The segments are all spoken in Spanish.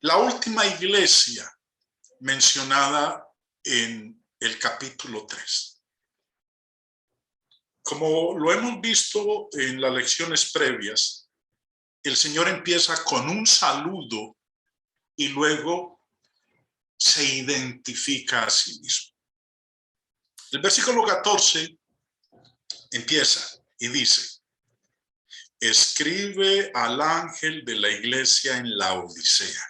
la última iglesia mencionada en el capítulo 3. Como lo hemos visto en las lecciones previas, el Señor empieza con un saludo y luego se identifica a sí mismo. El versículo 14 empieza y dice: escribe al ángel de la iglesia en Laodicea.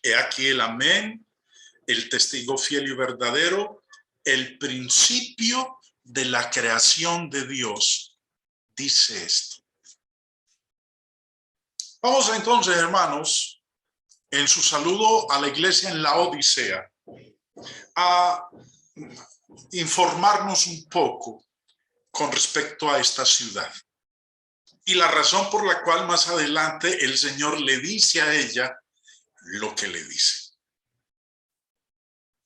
He aquí el amén, el testigo fiel y verdadero, el principio de la creación de Dios, dice esto. Vamos entonces, hermanos, en su saludo a la iglesia en Laodicea, a informarnos un poco con respecto a esta ciudad. Y la razón por la cual más adelante el Señor le dice a ella lo que le dice.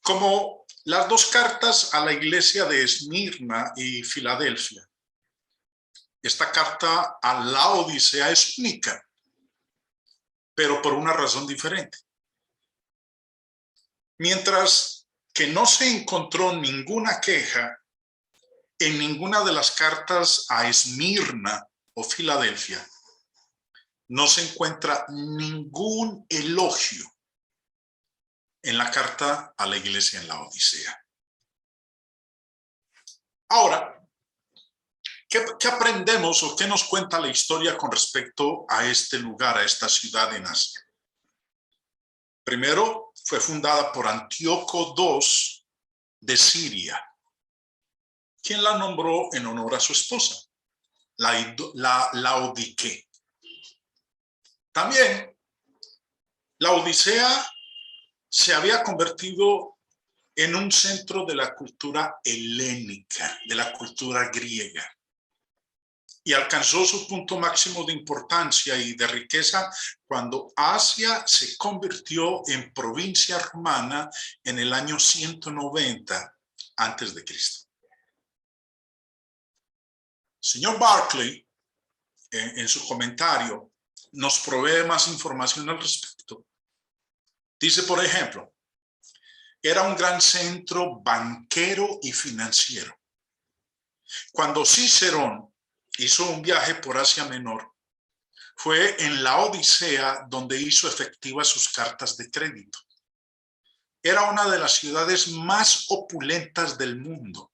Como las dos cartas a la iglesia de Esmirna y Filadelfia, esta carta a Laodicea es única, pero por una razón diferente. Mientras que no se encontró ninguna queja en ninguna de las cartas a Esmirna o Filadelfia, no se encuentra ningún elogio en la carta a la iglesia en Laodicea. Ahora, ¿qué aprendemos o qué nos cuenta la historia con respecto a este lugar, a esta ciudad en Asia? Primero, fue fundada por Antíoco II de Siria, quien la nombró en honor a su esposa, Laodique. También, Laodicea se había convertido en un centro de la cultura helénica, de la cultura griega, y alcanzó su punto máximo de importancia y de riqueza cuando Asia se convirtió en provincia romana en el año 190 a.C. Señor Barclay, en su comentario, nos provee más información al respecto. Dice, por ejemplo, era un gran centro banquero y financiero. Cuando Cicerón hizo un viaje por Asia Menor, fue en Laodicea donde hizo efectivas sus cartas de crédito. Era una de las ciudades más opulentas del mundo.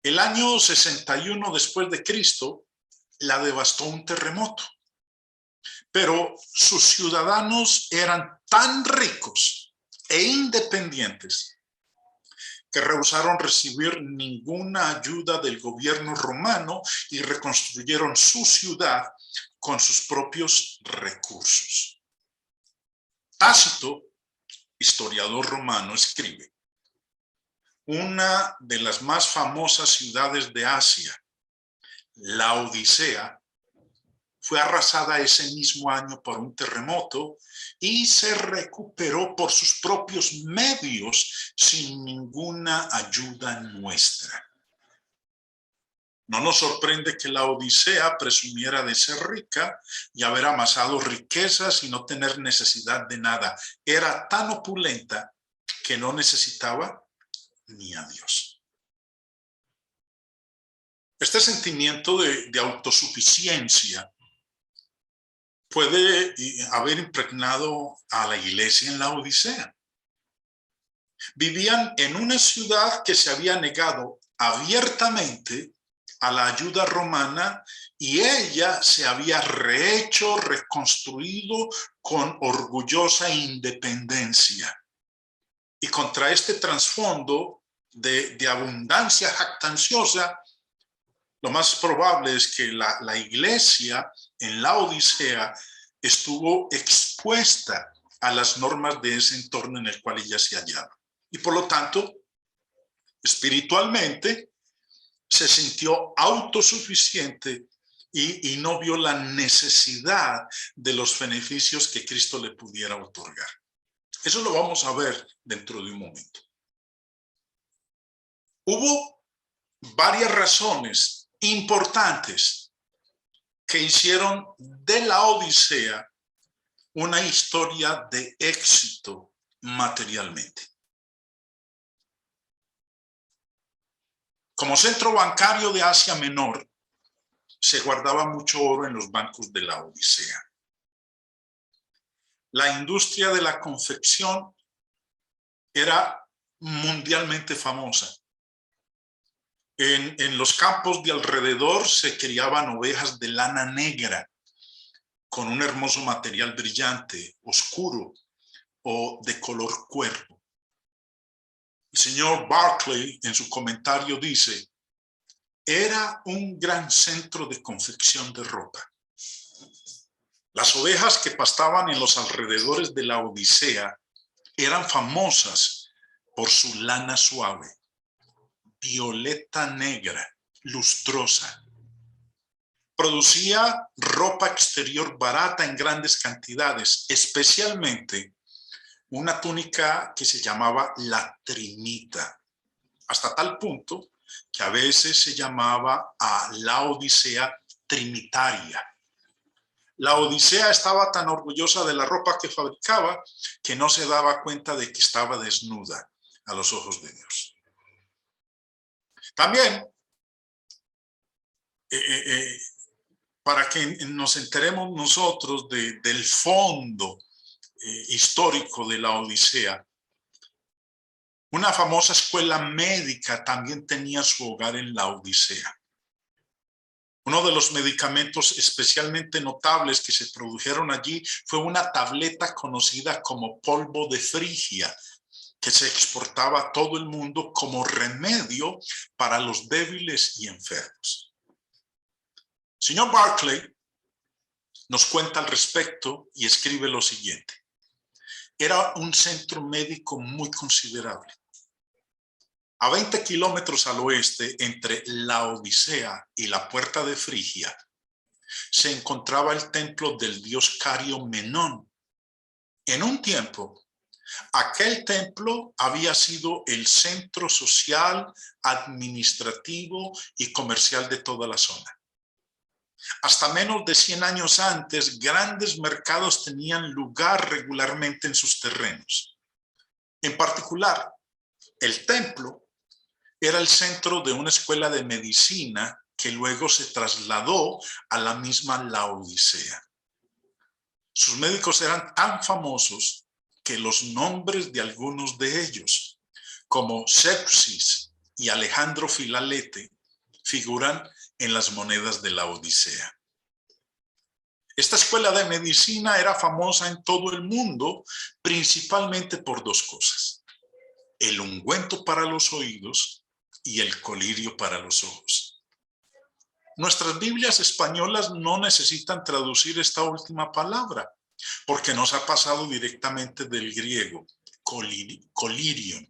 El año 61 después de Cristo la devastó un terremoto, pero sus ciudadanos eran tan ricos e independientes que rehusaron recibir ninguna ayuda del gobierno romano y reconstruyeron su ciudad con sus propios recursos. Tácito, historiador romano, escribe: una de las más famosas ciudades de Asia, Laodicea, fue arrasada ese mismo año por un terremoto y se recuperó por sus propios medios sin ninguna ayuda nuestra. No nos sorprende que Laodicea presumiera de ser rica y haber amasado riquezas y no tener necesidad de nada. Era tan opulenta que no necesitaba ni a Dios. Este sentimiento de autosuficiencia puede haber impregnado a la iglesia en Laodicea. Vivían en una ciudad que se había negado abiertamente a la ayuda romana y ella se había rehecho, reconstruido con orgullosa independencia. Y contra este trasfondo de abundancia jactanciosa, lo más probable es que la iglesia en Laodicea estuvo expuesta a las normas de ese entorno en el cual ella se hallaba. Y por lo tanto, espiritualmente, se sintió autosuficiente y no vio la necesidad de los beneficios que Cristo le pudiera otorgar. Eso lo vamos a ver dentro de un momento. Hubo varias razones importantes que hicieron de Laodicea una historia de éxito materialmente. Como centro bancario de Asia Menor, se guardaba mucho oro en los bancos de la Odisea. La industria de la confección era mundialmente famosa. En los campos de alrededor se criaban ovejas de lana negra con un hermoso material brillante, oscuro o de color cuervo. El señor Barclay en su comentario dice: era un gran centro de confección de ropa. Las ovejas que pastaban en los alrededores de la Odisea eran famosas por su lana suave, violeta negra, lustrosa. Producía ropa exterior barata en grandes cantidades, especialmente una túnica que se llamaba la trimita, hasta tal punto que a veces se llamaba a la Odisea trimitaria. La Odisea estaba tan orgullosa de la ropa que fabricaba que no se daba cuenta de que estaba desnuda a los ojos de Dios. También, para que nos enteremos nosotros del fondo histórico de la Odisea, una famosa escuela médica también tenía su hogar en la Odisea. Uno de los medicamentos especialmente notables que se produjeron allí fue una tableta conocida como polvo de Frigia, que se exportaba a todo el mundo como remedio para los débiles y enfermos. Señor Barclay nos cuenta al respecto y escribe lo siguiente: era un centro médico muy considerable. A 20 kilómetros al oeste, entre la Odisea y la puerta de Frigia, se encontraba el templo del dios Cario Menón. En un tiempo, aquel templo había sido el centro social, administrativo y comercial de toda la zona. Hasta menos de 100 años antes, grandes mercados tenían lugar regularmente en sus terrenos. En particular, el templo era el centro de una escuela de medicina que luego se trasladó a la misma Laodicea. Sus médicos eran tan famosos que los nombres de algunos de ellos, como Zeuxis y Alejandro Filalete, figuran en las monedas de la Odisea. Esta escuela de medicina era famosa en todo el mundo, principalmente por dos cosas: el ungüento para los oídos y el colirio para los ojos. Nuestras Biblias españolas no necesitan traducir esta última palabra, porque nos ha pasado directamente del griego, colirium,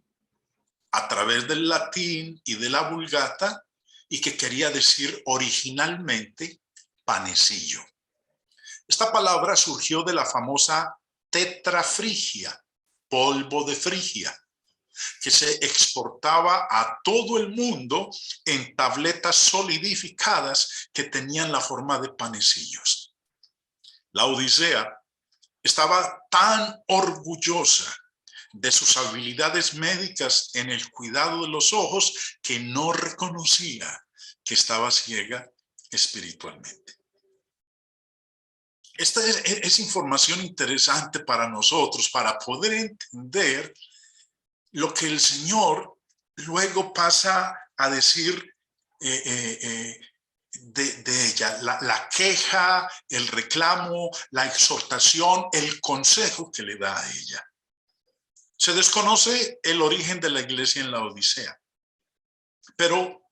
a través del latín y de la Vulgata, y que quería decir originalmente panecillo. Esta palabra surgió de la famosa tetrafrigia, polvo de Frigia, que se exportaba a todo el mundo en tabletas solidificadas que tenían la forma de panecillos. La Odisea estaba tan orgullosa de sus habilidades médicas en el cuidado de los ojos que no reconocía que estaba ciega espiritualmente. Esta es información interesante para nosotros, para poder entender lo que el Señor luego pasa a decir de ella, la queja, el reclamo, la exhortación, el consejo que le da a ella. Se desconoce el origen de la iglesia en la Odisea, pero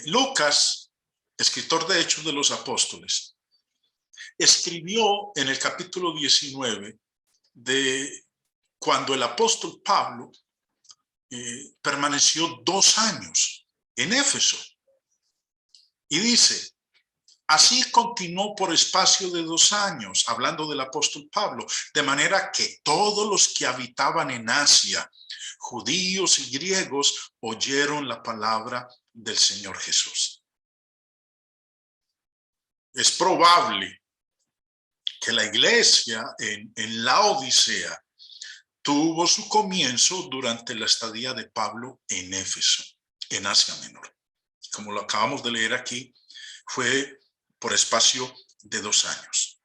Lucas, escritor de Hechos de los Apóstoles, escribió en el capítulo 19 de cuando el apóstol Pablo permaneció 2 años en Éfeso. Y dice: así continuó por espacio de 2 años, hablando del apóstol Pablo, de manera que todos los que habitaban en Asia, judíos y griegos, oyeron la palabra del Señor Jesús. Es probable que la iglesia en la Odisea tuvo su comienzo durante la estadía de Pablo en Éfeso, en Asia Menor. Como lo acabamos de leer aquí, fue por espacio de 2 años.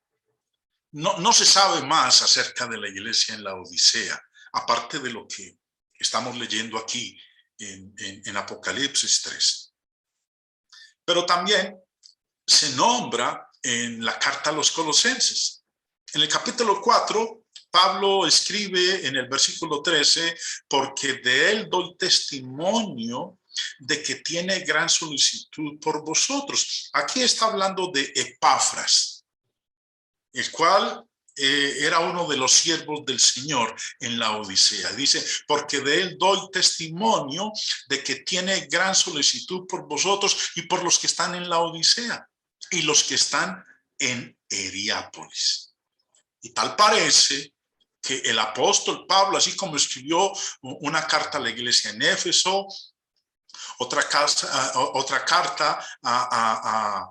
No se sabe más acerca de la iglesia en la Odisea, aparte de lo que estamos leyendo aquí en Apocalipsis 3. Pero también se nombra en la carta a los Colosenses. En el capítulo 4, Pablo escribe en el versículo 13, porque de él doy testimonio de que tiene gran solicitud por vosotros. Aquí está hablando de Epafras, el cual era uno de los siervos del Señor en la Odisea. Dice, porque de él doy testimonio de que tiene gran solicitud por vosotros y por los que están en la Odisea y los que están en Hierápolis. Y tal parece que el apóstol Pablo, así como escribió una carta a la iglesia en Éfeso, otra carta a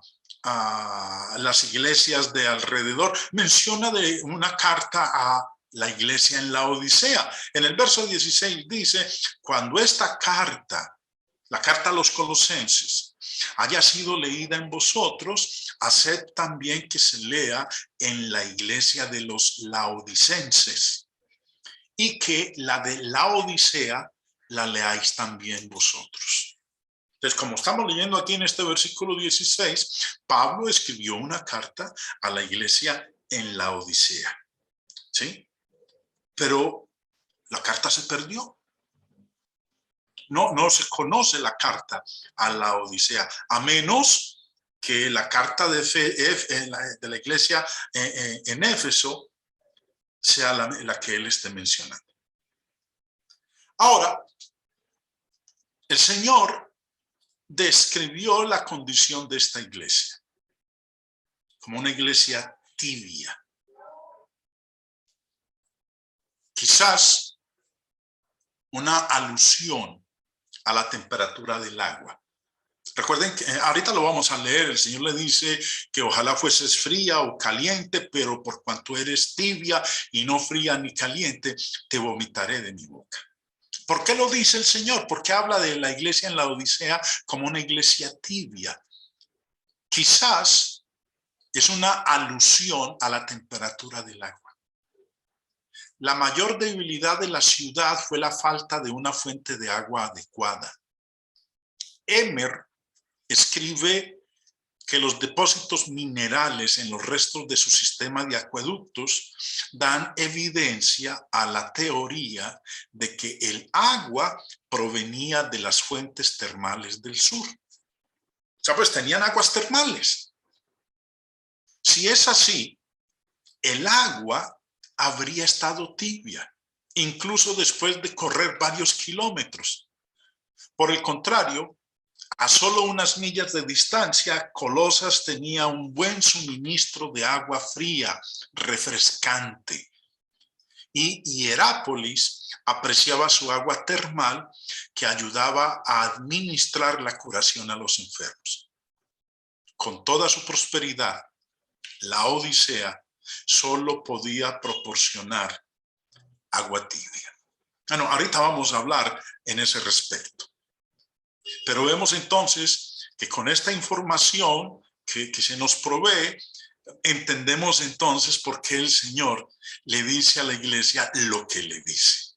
las iglesias de alrededor, menciona de una carta a la iglesia en la Odisea. En el verso 16 dice, cuando esta carta, la carta a los Colosenses, haya sido leída en vosotros, haced también que se lea en la iglesia de los laodicenses, y que la de la Odisea la leáis también vosotros. Entonces, como estamos leyendo aquí en este versículo 16, Pablo escribió una carta a la iglesia en la Odisea, ¿sí? Pero la carta se perdió. No se conoce la carta a la Odisea, a menos que la carta de la iglesia en Éfeso sea la que él esté mencionando. Ahora, el Señor describió la condición de esta iglesia como una iglesia tibia. Quizás una alusión a la temperatura del agua. Recuerden que ahorita lo vamos a leer, el Señor le dice que ojalá fueses fría o caliente, pero por cuanto eres tibia y no fría ni caliente, te vomitaré de mi boca. ¿Por qué lo dice el Señor? ¿Por qué habla de la iglesia en la Odisea como una iglesia tibia? Quizás es una alusión a la temperatura del agua. La mayor debilidad de la ciudad fue la falta de una fuente de agua adecuada. Emer escribe que los depósitos minerales en los restos de su sistema de acueductos dan evidencia a la teoría de que el agua provenía de las fuentes termales del sur. O sea, pues tenían aguas termales. Si es así, el agua habría estado tibia, incluso después de correr varios kilómetros. Por el contrario, a solo unas millas de distancia, Colosas tenía un buen suministro de agua fría, refrescante. Y Hierápolis apreciaba su agua termal que ayudaba a administrar la curación a los enfermos. Con toda su prosperidad, la Odisea solo podía proporcionar agua tibia. Bueno, ahorita vamos a hablar en ese respecto. Pero vemos entonces que con esta información que se nos provee, entendemos entonces por qué el Señor le dice a la iglesia lo que le dice.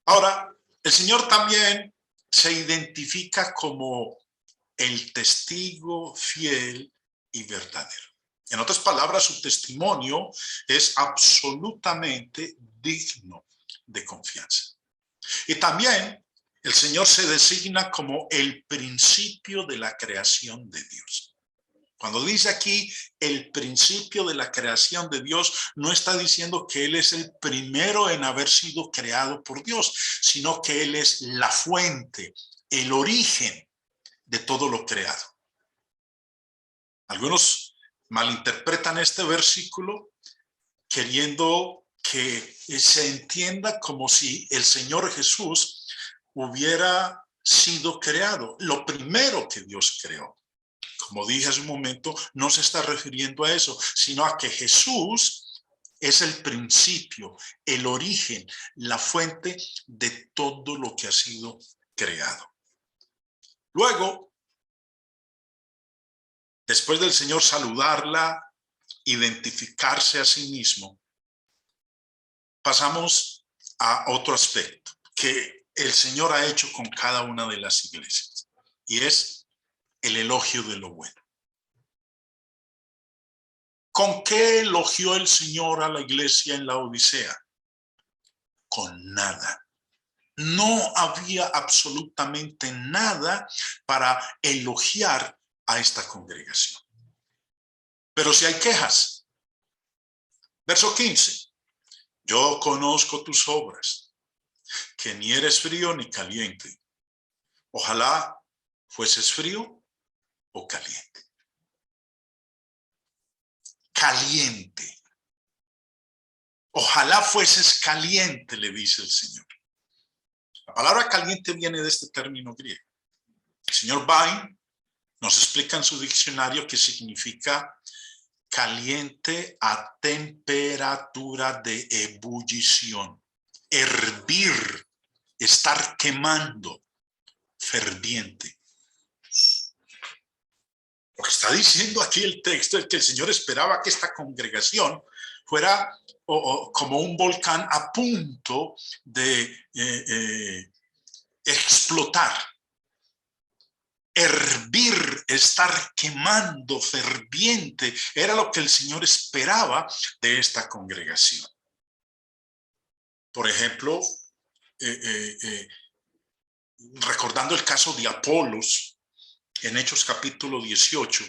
Ahora, el Señor también se identifica como el testigo fiel y verdadero. En otras palabras, su testimonio es absolutamente digno de confianza. Y también el Señor se designa como el principio de la creación de Dios. Cuando dice aquí el principio de la creación de Dios, no está diciendo que Él es el primero en haber sido creado por Dios, sino que Él es la fuente, el origen de todo lo creado. Algunos malinterpretan este versículo queriendo que se entienda como si el Señor Jesús hubiera sido creado, lo primero que Dios creó. como dije hace un momento, no se está refiriendo a eso, sino a que Jesús es el principio, el origen, la fuente de todo lo que ha sido creado. Luego, después del Señor saludarla, identificarse a sí mismo, pasamos a otro aspecto que el Señor ha hecho con cada una de las iglesias, y es el elogio de lo bueno. ¿Con qué elogió el Señor a la iglesia en la Odisea? Con nada. No había absolutamente nada para elogiar a esta congregación. Pero si hay quejas. Verso 15. Yo conozco tus obras, que ni eres frío ni caliente. Ojalá fueses frío o caliente. Caliente. Ojalá fueses caliente, le dice el Señor. La palabra caliente viene de este término griego. El señor Vine nos explica en su diccionario que significa caliente a temperatura de ebullición, hervir, estar quemando, ferviente. Lo que está diciendo aquí el texto es que el Señor esperaba que esta congregación fuera como un volcán a punto de explotar, hervir, estar quemando, ferviente. Era lo que el Señor esperaba de esta congregación. Por ejemplo, recordando el caso de Apolos, en Hechos capítulo 18,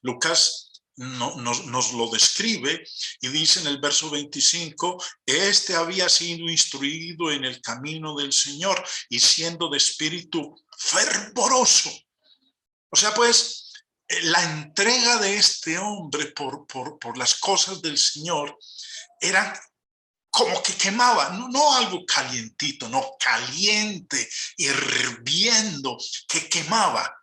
Lucas nos lo describe y dice en el verso 25, este había sido instruido en el camino del Señor y siendo de espíritu fervoroso. O sea, pues, la entrega de este hombre por las cosas del Señor era como que quemaba, no algo calientito, no, caliente, hirviendo, que quemaba.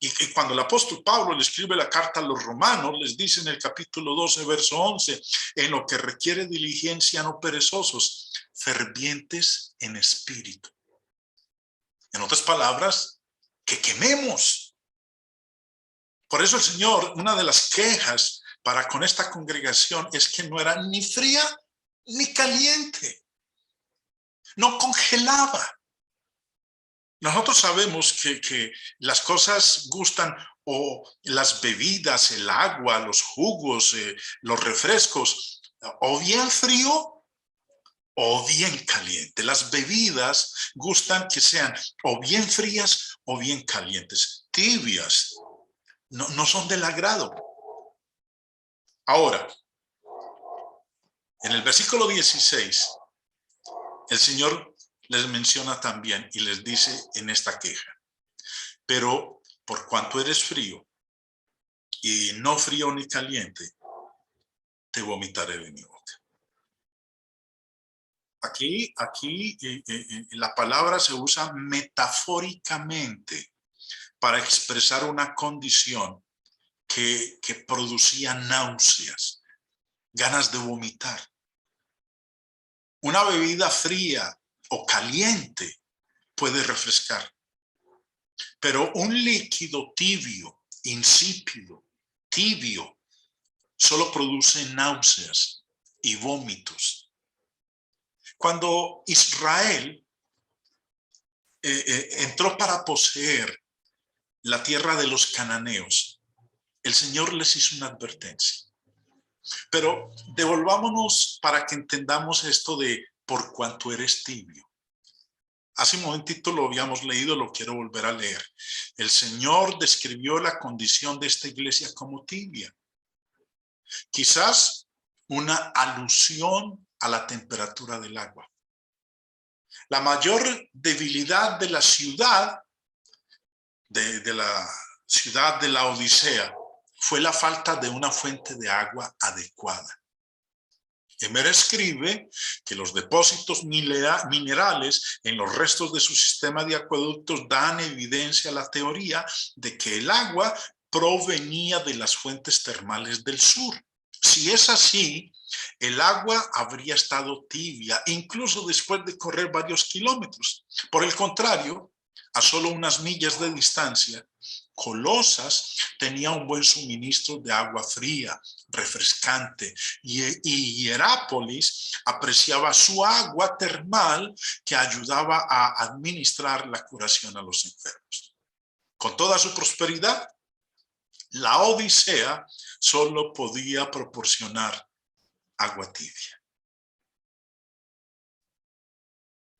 Y cuando el apóstol Pablo le escribe la carta a los romanos, les dice en el capítulo 12, verso 11, en lo que requiere diligencia, no perezosos, fervientes en espíritu. En otras palabras, que quememos. Por eso el Señor, una de las quejas para con esta congregación es que no era ni fría ni caliente. No congelaba. Nosotros sabemos que las cosas gustan, o las bebidas, el agua, los jugos, los refrescos, o bien frío o bien caliente. Las bebidas gustan que sean o bien frías o bien calientes. Tibias no son del agrado. Ahora, en el versículo 16, el Señor les menciona también y les dice en esta queja, pero por cuanto eres frío y no frío ni caliente, te vomitaré de mi boca. Aquí la palabra se usa metafóricamente para expresar una condición que producía náuseas, ganas de vomitar. Una bebida fría o caliente puede refrescar, pero un líquido tibio, insípido, tibio, solo produce náuseas y vómitos. Cuando Israel entró para poseer la tierra de los cananeos, el Señor les hizo una advertencia. Pero devolvámonos para que entendamos esto de por cuanto eres tibio. Hace un momentito lo habíamos leído, lo quiero volver a leer. El Señor describió la condición de esta iglesia como tibia. Quizás una alusión a la temperatura del agua. La mayor debilidad de la ciudad, de la ciudad de la Odisea, fue la falta de una fuente de agua adecuada. Emer escribe que los depósitos minerales en los restos de su sistema de acueductos dan evidencia a la teoría de que el agua provenía de las fuentes termales del sur. Si es así, el agua habría estado tibia, incluso después de correr varios kilómetros. Por el contrario, a solo unas millas de distancia, Colosas tenía un buen suministro de agua fría, refrescante, y Hierápolis apreciaba su agua termal que ayudaba a administrar la curación a los enfermos. Con toda su prosperidad, la Odisea solo podía proporcionar agua tibia.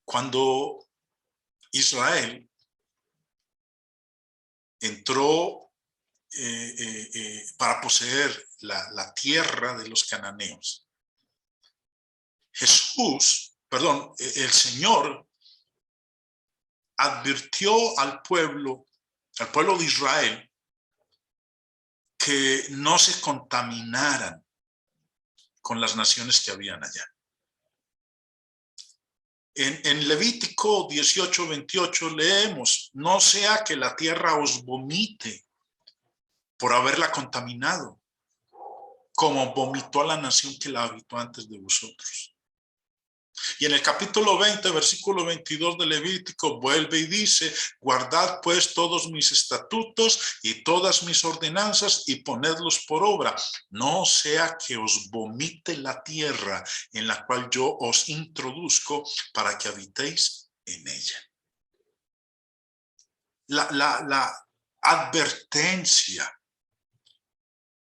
Cuando Israel entró para poseer la tierra de los cananeos, el Señor advirtió al pueblo de Israel, que no se contaminaran con las naciones que habían allá. En Levítico 18:28 leemos: no sea que la tierra os vomite por haberla contaminado, como vomitó a la nación que la habitó antes de vosotros. Y en el capítulo 20, versículo 22 de Levítico, vuelve y dice: guardad pues todos mis estatutos y todas mis ordenanzas y ponedlos por obra, no sea que os vomite la tierra en la cual yo os introduzco para que habitéis en ella. La advertencia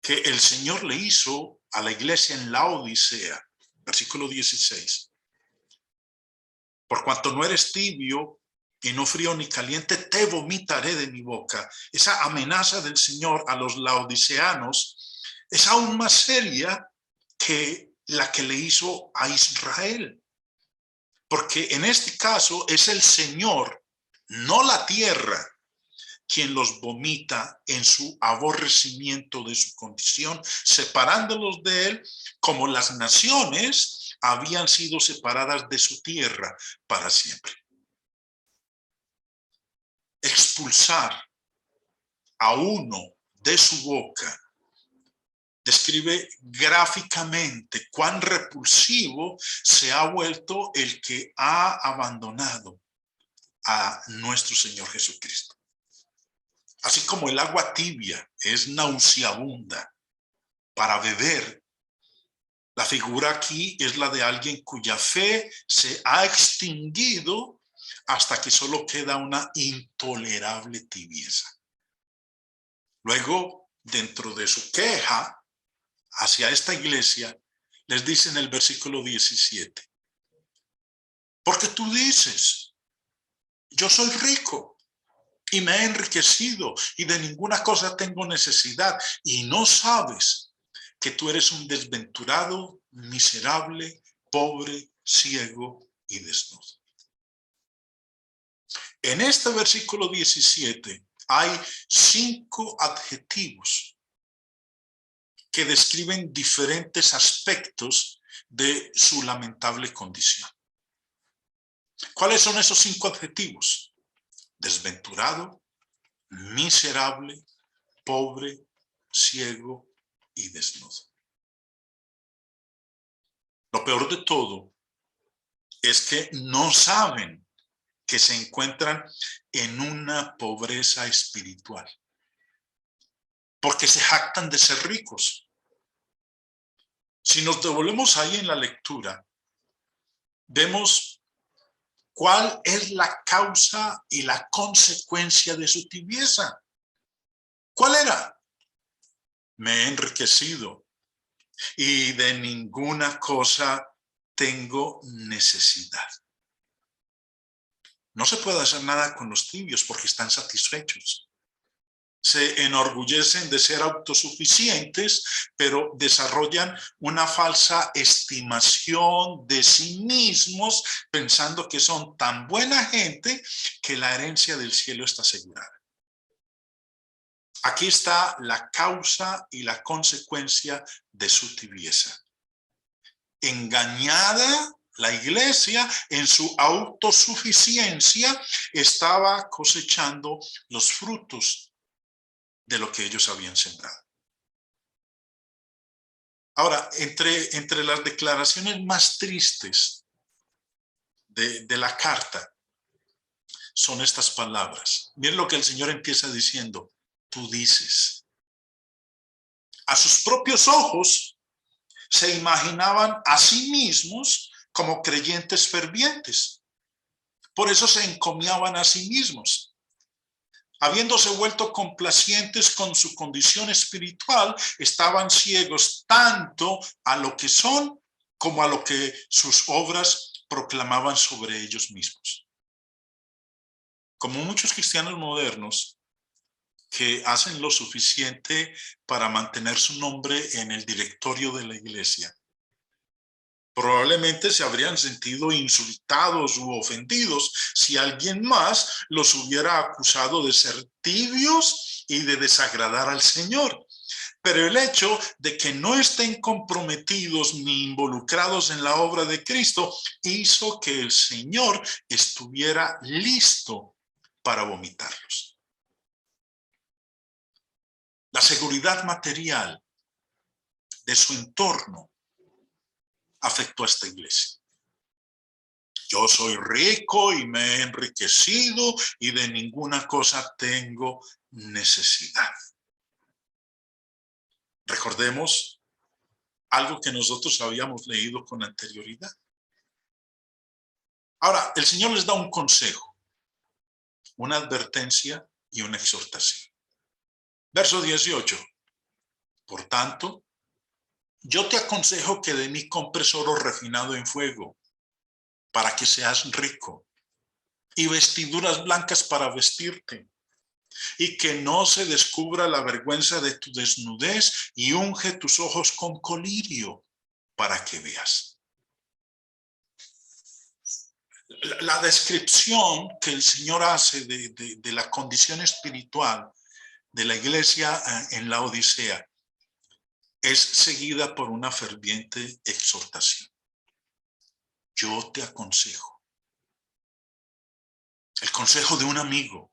que el Señor le hizo a la iglesia en la Odisea, versículo 16. Por cuanto no eres tibio y no frío ni caliente, te vomitaré de mi boca. Esa amenaza del Señor a los laodiceanos es aún más seria que la que le hizo a Israel. Porque en este caso es el Señor, no la tierra, quien los vomita en su aborrecimiento de su condición, separándolos de él, como las naciones habían sido separadas de su tierra para siempre. Expulsar a uno de su boca describe gráficamente cuán repulsivo se ha vuelto el que ha abandonado a nuestro Señor Jesucristo. Así como el agua tibia es nauseabunda para beber, la figura aquí es la de alguien cuya fe se ha extinguido hasta que solo queda una intolerable tibieza. Luego, dentro de su queja hacia esta iglesia, les dice en el versículo 17: porque tú dices, yo soy rico y me he enriquecido y de ninguna cosa tengo necesidad, y no sabes que tú eres un desventurado, miserable, pobre, ciego y desnudo. En este versículo 17 hay 5 adjetivos que describen diferentes aspectos de su lamentable condición. ¿Cuáles son esos 5 adjetivos? Desventurado, miserable, pobre, ciego y desnudo. Lo peor de todo es que no saben que se encuentran en una pobreza espiritual, porque se jactan de ser ricos. Si nos devolvemos ahí en la lectura, vemos cuál es la causa y la consecuencia de su tibieza. ¿Cuál era? Me he enriquecido y de ninguna cosa tengo necesidad. No se puede hacer nada con los tibios porque están satisfechos. Se enorgullecen de ser autosuficientes, pero desarrollan una falsa estimación de sí mismos, pensando que son tan buena gente que la herencia del cielo está asegurada. Aquí está la causa y la consecuencia de su tibieza. engañada la iglesia en su autosuficiencia estaba cosechando los frutos de lo que ellos habían sembrado. Ahora, entre las declaraciones más tristes de la carta son estas palabras. Miren lo que el Señor empieza diciendo. Tú dices. A sus propios ojos se imaginaban a sí mismos como creyentes fervientes. Por eso se encomiaban a sí mismos. Habiéndose vuelto complacientes con su condición espiritual, estaban ciegos tanto a lo que son como a lo que sus obras proclamaban sobre ellos mismos. Como muchos cristianos modernos que hacen lo suficiente para mantener su nombre en el directorio de la iglesia, probablemente se habrían sentido insultados u ofendidos si alguien más los hubiera acusado de ser tibios y de desagradar al Señor. Pero el hecho de que no estén comprometidos ni involucrados en la obra de Cristo hizo que el Señor estuviera listo para vomitarlos. La seguridad material de su entorno afectó a esta iglesia. Yo soy rico y me he enriquecido y de ninguna cosa tengo necesidad. Recordemos algo que nosotros habíamos leído con anterioridad. Ahora, el Señor les da un consejo, una advertencia y una exhortación. Verso 18. Por tanto, yo te aconsejo que de mí compres oro refinado en fuego, para que seas rico, y vestiduras blancas para vestirte, y que no se descubra la vergüenza de tu desnudez, y unge tus ojos con colirio, para que veas. La descripción que el Señor hace de la condición espiritual de la iglesia en la Odisea es seguida por una ferviente exhortación. Yo te aconsejo. El consejo de un amigo.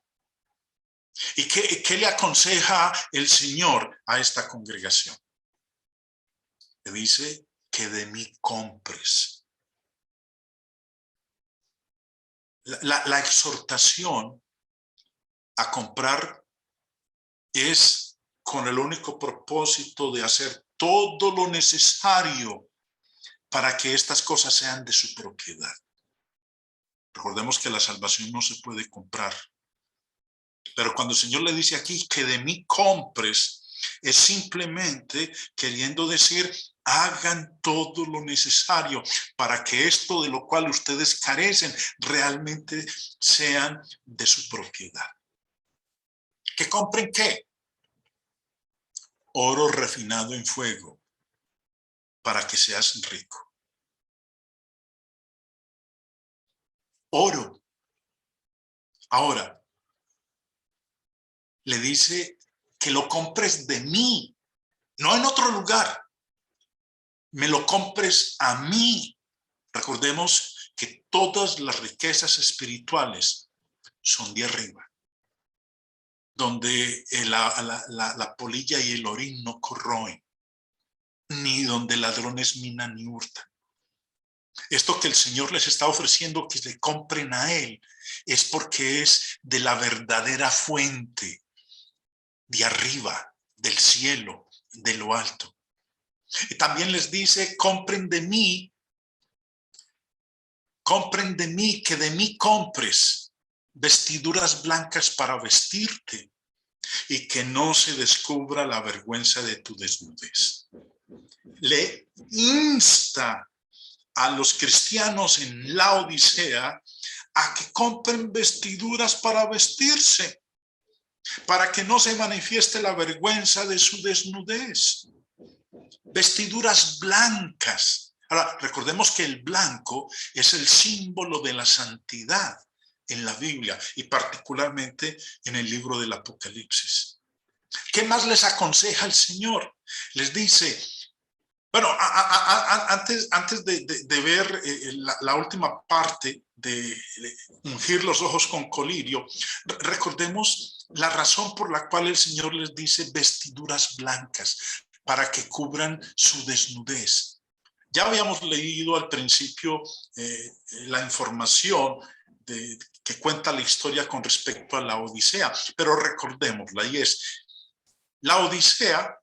¿Y qué le aconseja el Señor a esta congregación? Le dice que de mí compres. La exhortación a comprar es con el único propósito de hacer todo lo necesario para que estas cosas sean de su propiedad. Recordemos que la salvación no se puede comprar. Pero cuando el Señor le dice aquí que de mí compres, es simplemente queriendo decir, hagan todo lo necesario para que esto de lo cual ustedes carecen realmente sean de su propiedad. ¿Que compren qué? Oro refinado en fuego, para que seas rico. Oro. Ahora, le dice que lo compres de mí, no en otro lugar. Me lo compres a mí. Recordemos que todas las riquezas espirituales son de arriba, donde la polilla y el orín no corroen, ni donde ladrones minan ni hurtan. Esto que el Señor les está ofreciendo que le compren a Él es porque es de la verdadera fuente, de arriba, del cielo, de lo alto. Y también les dice, compren de mí, que de mí compres vestiduras blancas para vestirte y que no se descubra la vergüenza de tu desnudez. Le insta a los cristianos en la Odisea a que compren vestiduras para vestirse, para que no se manifieste la vergüenza de su desnudez. Vestiduras blancas. Ahora, recordemos que el blanco es el símbolo de la santidad en la Biblia y particularmente en el libro del Apocalipsis. ¿Qué más les aconseja el Señor? Les dice, Bueno, antes de ver la última parte de ungir los ojos con colirio, recordemos la razón por la cual el Señor les dice vestiduras blancas, para que cubran su desnudez. Ya habíamos leído al principio la información que cuenta la historia con respecto a la Odisea, pero recordémosla, y es, la Odisea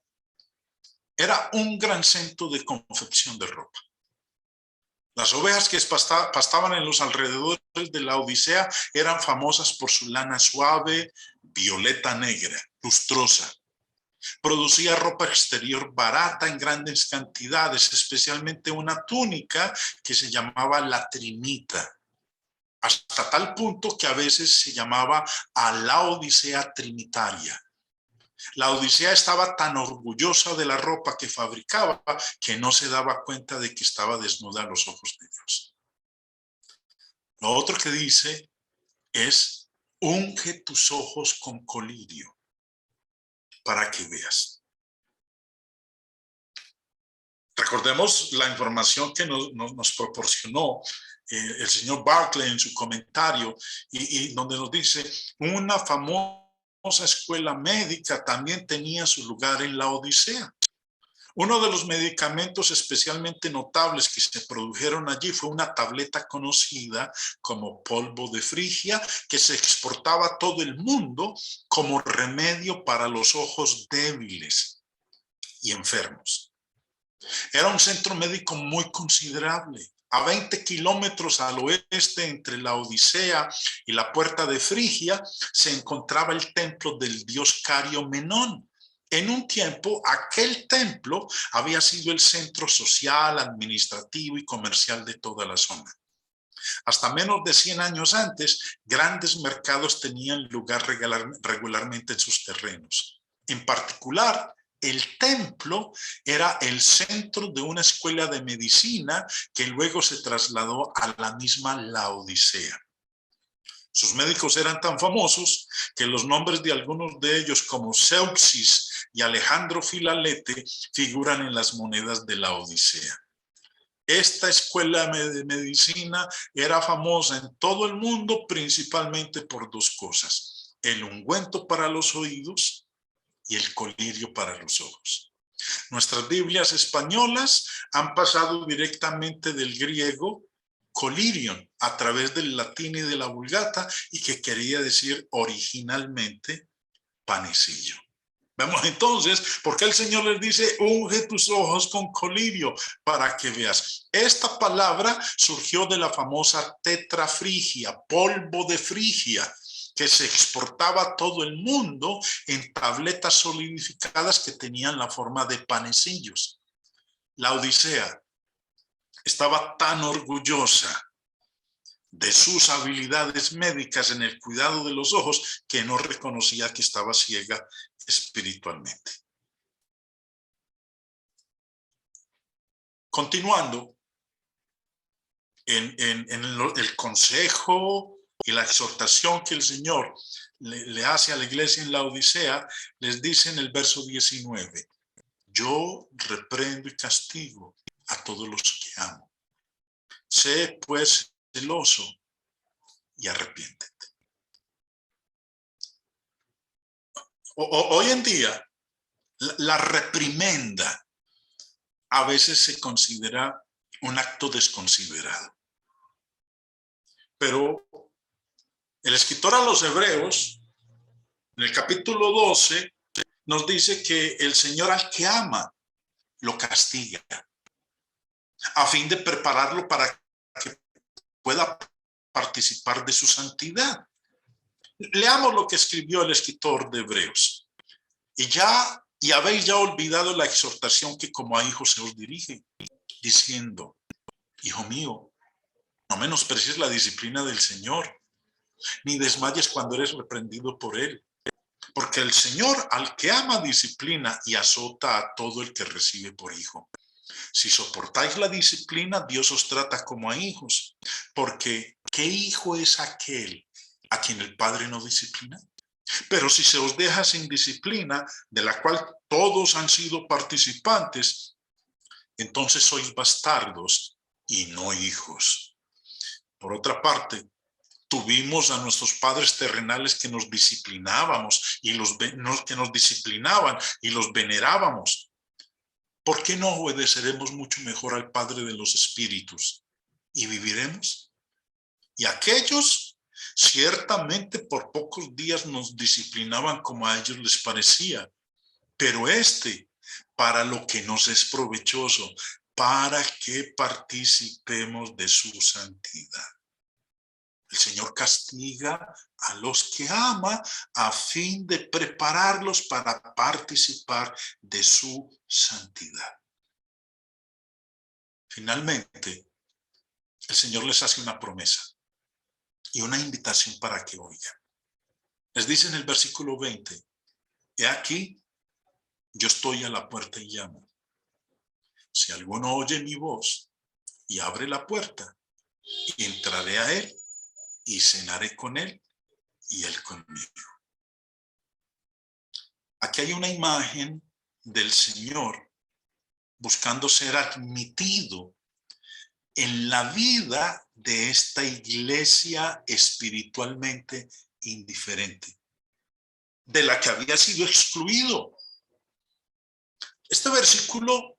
era un gran centro de confección de ropa. Las ovejas que pastaban en los alrededores de la Odisea eran famosas por su lana suave, violeta negra, lustrosa. Producía ropa exterior barata en grandes cantidades, especialmente una túnica que se llamaba la trimita, hasta tal punto que a veces se llamaba a la Odisea trimitaria. La Odisea estaba tan orgullosa de la ropa que fabricaba que no se daba cuenta de que estaba desnuda a los ojos de Dios. Lo otro que dice es, unge tus ojos con colirio para que veas. Recordemos la información que nos proporcionó el señor Barclay en su comentario y donde nos dice, una famosa escuela médica también tenía su lugar en la Odisea. Uno de los medicamentos especialmente notables que se produjeron allí fue una tableta conocida como polvo de Frigia, que se exportaba a todo el mundo como remedio para los ojos débiles y enfermos. Era un centro médico muy considerable. A 20 kilómetros al oeste, entre la Odisea y la puerta de Frigia, se encontraba el templo del dios Cario Menón. En un tiempo, aquel templo había sido el centro social, administrativo y comercial de toda la zona. Hasta menos de 100 años antes, grandes mercados tenían lugar regularmente en sus terrenos. En particular, el templo era el centro de una escuela de medicina que luego se trasladó a la misma Laodicea. Sus médicos eran tan famosos que los nombres de algunos de ellos, como Zeuxis y Alejandro Filalete, figuran en las monedas de la Odisea. Esta escuela de medicina era famosa en todo el mundo principalmente por dos cosas: el ungüento para los oídos y el colirio para los ojos. Nuestras Biblias españolas han pasado directamente del griego colirion a través del latín y de la vulgata, y que quería decir originalmente panecillo. Vemos entonces por qué el Señor les dice, unge tus ojos con colirio para que veas. Esta palabra surgió de la famosa tetrafrigia, polvo de Frigia, que se exportaba a todo el mundo en tabletas solidificadas que tenían la forma de panecillos. La Odisea estaba tan orgullosa de sus habilidades médicas en el cuidado de los ojos que no reconocía que estaba ciega espiritualmente. Continuando en el consejo y la exhortación que el Señor le hace a la iglesia en la Odisea, les dice en el verso 19, yo reprendo y castigo a todos los que amo. Sé pues celoso y arrepiéntete. Hoy en día, la reprimenda a veces se considera un acto desconsiderado. Pero el escritor a los Hebreos, en el capítulo 12, nos dice que el Señor al que ama lo castiga, a fin de prepararlo para que pueda participar de su santidad. Leamos lo que escribió el escritor de Hebreos. Y habéis ya olvidado la exhortación que como a hijos se os dirige, diciendo, hijo mío, no menosprecies la disciplina del Señor, ni desmayes cuando eres reprendido por él. Porque el Señor al que ama disciplina y azota a todo el que recibe por hijo. Si soportáis la disciplina, Dios os trata como a hijos. Porque ¿qué hijo es aquel a quien el Padre no disciplina? Pero si se os deja sin disciplina, de la cual todos han sido participantes, entonces sois bastardos y no hijos. Por otra parte, tuvimos a nuestros padres terrenales que nos disciplinábamos y que nos disciplinaban y los venerábamos. ¿Por qué no obedeceremos mucho mejor al Padre de los Espíritus y viviremos? Y aquellos ciertamente por pocos días nos disciplinaban como a ellos les parecía, pero para lo que nos es provechoso, para que participemos de su santidad. El Señor castiga a los que ama a fin de prepararlos para participar de su santidad. Finalmente, el Señor les hace una promesa y una invitación para que oigan. Les dice en el versículo 20, he aquí, yo estoy a la puerta y llamo. Si alguno oye mi voz y abre la puerta, entraré a él y cenaré con él y él conmigo. Aquí hay una imagen del Señor buscando ser admitido en la vida de esta iglesia espiritualmente indiferente, de la que había sido excluido. Este versículo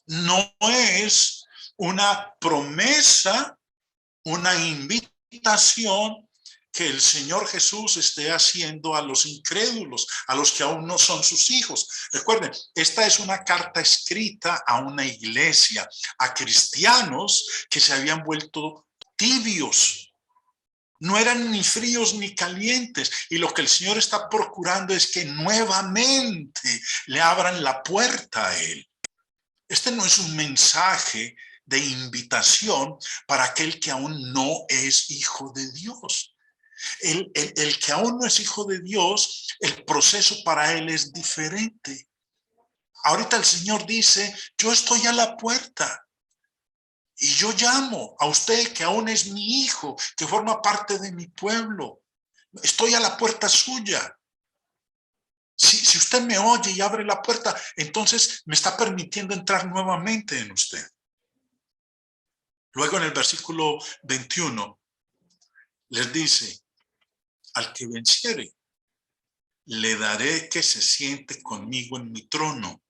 no es una promesa, una invitación que el Señor Jesús esté haciendo a los incrédulos, a los que aún no son sus hijos. Recuerden, esta es una carta escrita a una iglesia, a cristianos que se habían vuelto tibios. No eran ni fríos ni calientes. Y lo que el Señor está procurando es que nuevamente le abran la puerta a Él. Este no es un mensaje de invitación para aquel que aún no es hijo de Dios. El que aún no es hijo de Dios, el proceso para él es diferente. Ahorita el Señor dice, yo estoy a la puerta y yo llamo a usted que aún es mi hijo, que forma parte de mi pueblo. Estoy a la puerta suya. Si usted me oye y abre la puerta, entonces me está permitiendo entrar nuevamente en usted. Luego en el versículo 21 les dice, al que venciere, le daré que se siente conmigo en mi trono,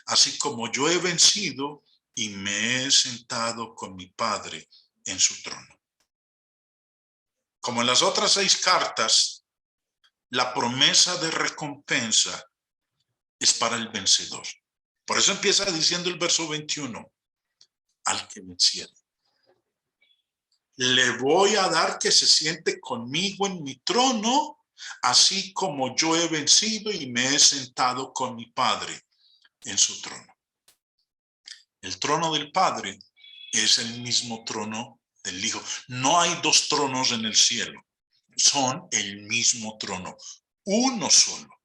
así como yo he vencido y me he sentado con mi Padre en su trono. Como en las otras 6 cartas, la promesa de recompensa es para el vencedor. Por eso empieza diciendo el verso 21, al que venciere. Le voy a dar que se siente conmigo en mi trono, así como yo he vencido y me he sentado con mi Padre en su trono. El trono del Padre es el mismo trono del Hijo. No hay 2 tronos en el cielo. Son el mismo trono, uno solo.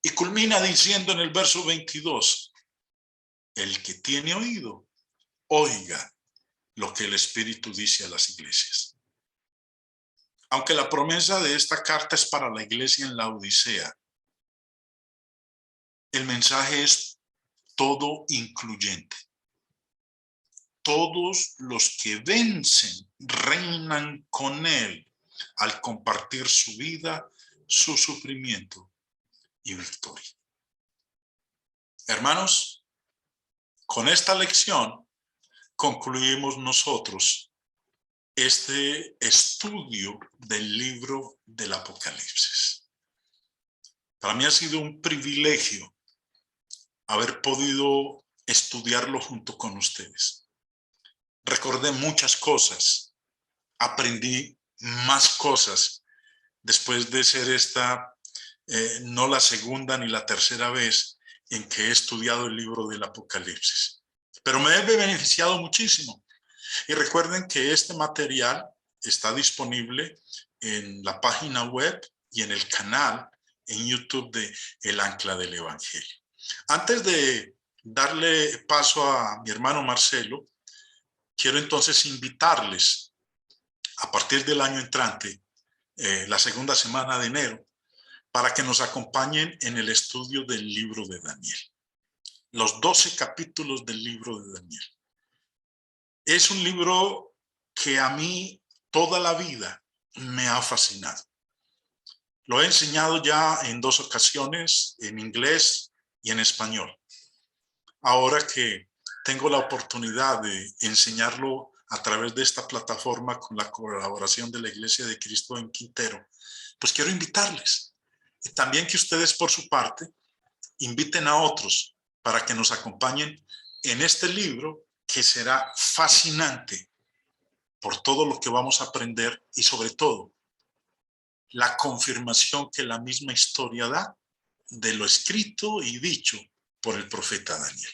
Y culmina diciendo en el verso 22, el que tiene oído, oiga lo que el Espíritu dice a las iglesias. Aunque la promesa de esta carta es para la iglesia en la Odisea, el mensaje es todo incluyente. Todos los que vencen reinan con él al compartir su vida, su sufrimiento y victoria. Hermanos, con esta lección concluimos nosotros este estudio del libro del Apocalipsis. Para mí ha sido un privilegio haber podido estudiarlo junto con ustedes. Recordé muchas cosas, aprendí más cosas después de ser esta no la segunda ni la tercera vez en que he estudiado el libro del Apocalipsis. Pero me he beneficiado muchísimo. Y recuerden que este material está disponible en la página web y en el canal en YouTube de El Ancla del Evangelio. Antes de darle paso a mi hermano Marcelo, quiero entonces invitarles a partir del año entrante, la segunda semana de enero, para que nos acompañen en el estudio del libro de Daniel. los 12 capítulos del libro de Daniel. Es un libro que a mí toda la vida me ha fascinado. Lo he enseñado ya en 2 ocasiones, en inglés y en español. Ahora que tengo la oportunidad de enseñarlo a través de esta plataforma con la colaboración de la Iglesia de Cristo en Quintero, pues quiero invitarles. Y también que ustedes por su parte inviten a otros para que nos acompañen en este libro que será fascinante por todo lo que vamos a aprender y sobre todo la confirmación que la misma historia da de lo escrito y dicho por el profeta Daniel.